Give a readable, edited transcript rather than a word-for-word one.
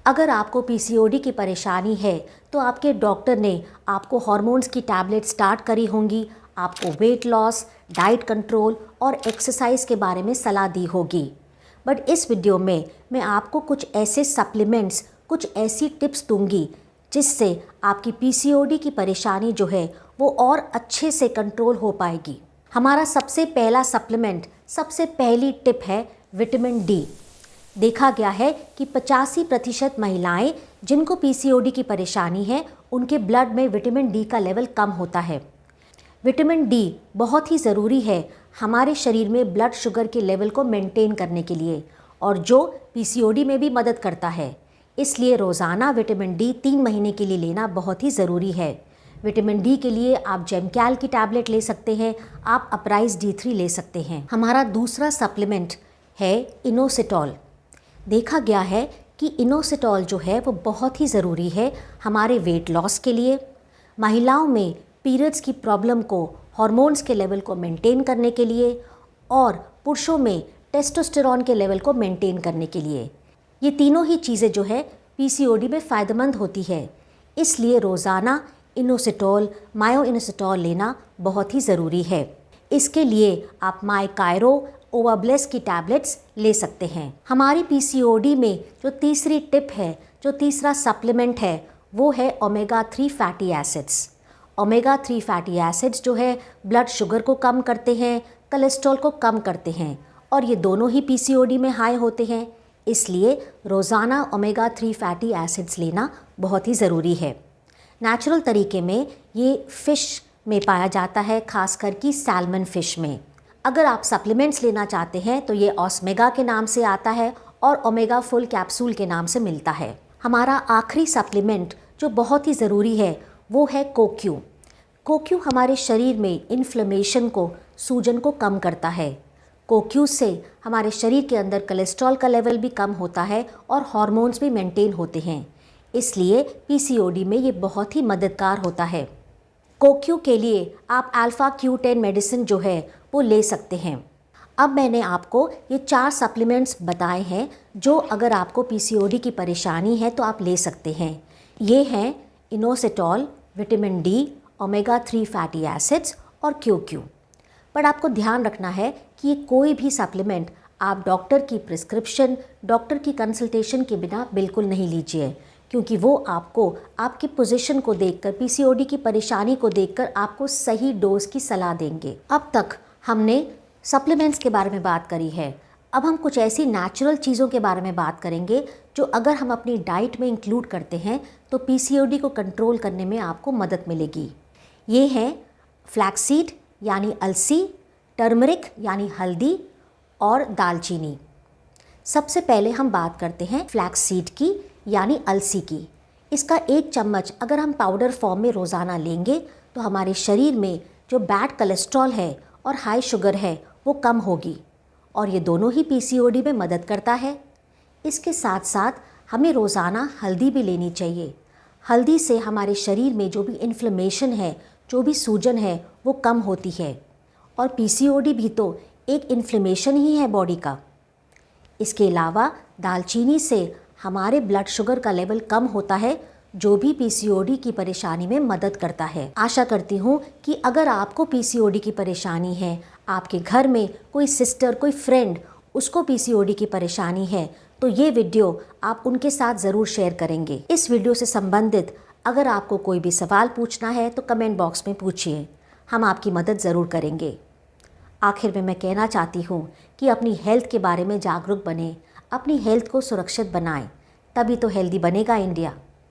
अगर आपको पीसीओडी की परेशानी है तो आपके डॉक्टर ने आपको हार्मोन्स की टैबलेट स्टार्ट करी होंगी, आपको वेट लॉस, डाइट कंट्रोल और एक्सरसाइज के बारे में सलाह दी होगी। बट इस वीडियो में मैं आपको कुछ ऐसे सप्लीमेंट्स, कुछ ऐसी टिप्स दूंगी जिससे आपकी पीसीओडी की परेशानी जो है वो और अच्छे से कंट्रोल हो पाएगी। हमारा सबसे पहला सप्लीमेंट, सबसे पहली टिप है विटामिन डी। देखा गया है कि 85% महिलाएं जिनको पीसीओडी की परेशानी है उनके ब्लड में विटामिन डी का लेवल कम होता है। विटामिन डी बहुत ही ज़रूरी है हमारे शरीर में ब्लड शुगर के लेवल को मेंटेन करने के लिए, और जो पीसीओडी में भी मदद करता है। इसलिए रोज़ाना विटामिन डी 3 महीने के लिए लेना बहुत ही ज़रूरी है। विटामिन डी के लिए आप जेमकैल की टैबलेट ले सकते हैं, आप अपराइज D3 ले सकते हैं। हमारा दूसरा सप्लीमेंट है इनोसिटॉल। देखा गया है कि इनोसिटॉल जो है वो बहुत ही ज़रूरी है हमारे वेट लॉस के लिए, महिलाओं में पीरियड्स की प्रॉब्लम को, हार्मोन्स के लेवल को मेंटेन करने के लिए, और पुरुषों में टेस्टोस्टेरॉन के लेवल को मेंटेन करने के लिए। ये तीनों ही चीज़ें जो है पीसीओडी में फ़ायदेमंद होती है। इसलिए रोज़ाना इनोसिटॉल, मायोइनोसिटॉल लेना बहुत ही ज़रूरी है। इसके लिए आप माइकायरो, ओवाब्लेस की टैबलेट्स ले सकते हैं। हमारी पीसीओडी में जो तीसरी टिप है, जो तीसरा सप्लीमेंट है, वो है omega 3 fatty acids. Omega 3 fatty acids जो है ब्लड शुगर को कम करते हैं, कोलेस्ट्रॉल को कम करते हैं, और ये दोनों ही पीसीओडी में हाई होते हैं। इसलिए रोज़ाना ओमेगा 3 फैटी एसिड्स लेना बहुत ही ज़रूरी है। नेचुरल तरीके में ये फ़िश में पाया जाता है, खासकर कि सैल्मन फ़िश में। अगर आप सप्लीमेंट्स लेना चाहते हैं तो ये ऑस्मेगा के नाम से आता है और ओमेगा फुल कैप्सूल के नाम से मिलता है। हमारा आखिरी सप्लीमेंट जो बहुत ही ज़रूरी है वो है कोक्यू। कोक्यू हमारे शरीर में इन्फ्लेमेशन को, सूजन को कम करता है। कोक्यू से हमारे शरीर के अंदर कोलेस्ट्रॉल का लेवल भी कम होता है और हार्मोन्स भी मेंटेन होते हैं। इसलिए पीसीओडी में ये बहुत ही मददगार होता है। कोक्यू के लिए आप अल्फ़ा Q10 मेडिसिन जो है वो ले सकते हैं। अब मैंने आपको ये 4 सप्लीमेंट्स बताए हैं जो अगर आपको पीसीओडी की परेशानी है तो आप ले सकते हैं। ये हैं inositol, vitamin D, omega 3 fatty acids और कोक्यू। पर आपको ध्यान रखना है कि ये कोई भी सप्लीमेंट आप डॉक्टर की प्रिस्क्रिप्शन, डॉक्टर की कंसल्टेशन के बिना बिल्कुल नहीं लीजिए, क्योंकि वो आपको आपकी पोजीशन को देखकर, पीसीओडी की परेशानी को देखकर आपको सही डोज की सलाह देंगे। अब तक हमने सप्लीमेंट्स के बारे में बात करी है। अब हम कुछ ऐसी नेचुरल चीज़ों के बारे में बात करेंगे जो अगर हम अपनी डाइट में इंक्लूड करते हैं तो पीसीओडी को कंट्रोल करने में आपको मदद मिलेगी। ये हैं फ्लैक्सीड यानी अलसी, टर्मरिक यानी हल्दी और दालचीनी। सबसे पहले हम बात करते हैं फ्लैक्सीड की यानी अलसी की। इसका 1 चम्मच अगर हम पाउडर फॉर्म में रोज़ाना लेंगे तो हमारे शरीर में जो बैड कोलेस्ट्रॉल है और हाई शुगर है वो कम होगी, और ये दोनों ही पीसीओडी में मदद करता है। इसके साथ साथ हमें रोज़ाना हल्दी भी लेनी चाहिए। हल्दी से हमारे शरीर में जो भी इन्फ्लेमेशन है, जो भी सूजन है वो कम होती है, और पीसीओडी भी तो एक इन्फ्लेमेशन ही है बॉडी का। इसके अलावा दालचीनी से हमारे ब्लड शुगर का लेवल कम होता है, जो भी पीसीओडी की परेशानी में मदद करता है। आशा करती हूँ कि अगर आपको पीसीओडी की परेशानी है, आपके घर में कोई सिस्टर, कोई फ्रेंड, उसको पीसीओडी की परेशानी है, तो ये वीडियो आप उनके साथ ज़रूर शेयर करेंगे। इस वीडियो से संबंधित अगर आपको कोई भी सवाल पूछना है तो कमेंट बॉक्स में पूछिए, हम आपकी मदद ज़रूर करेंगे। आखिर में मैं कहना चाहती हूँ कि अपनी हेल्थ के बारे में जागरूक बने, अपनी हेल्थ को सुरक्षित बनाएं, तभी तो हेल्दी बनेगा इंडिया।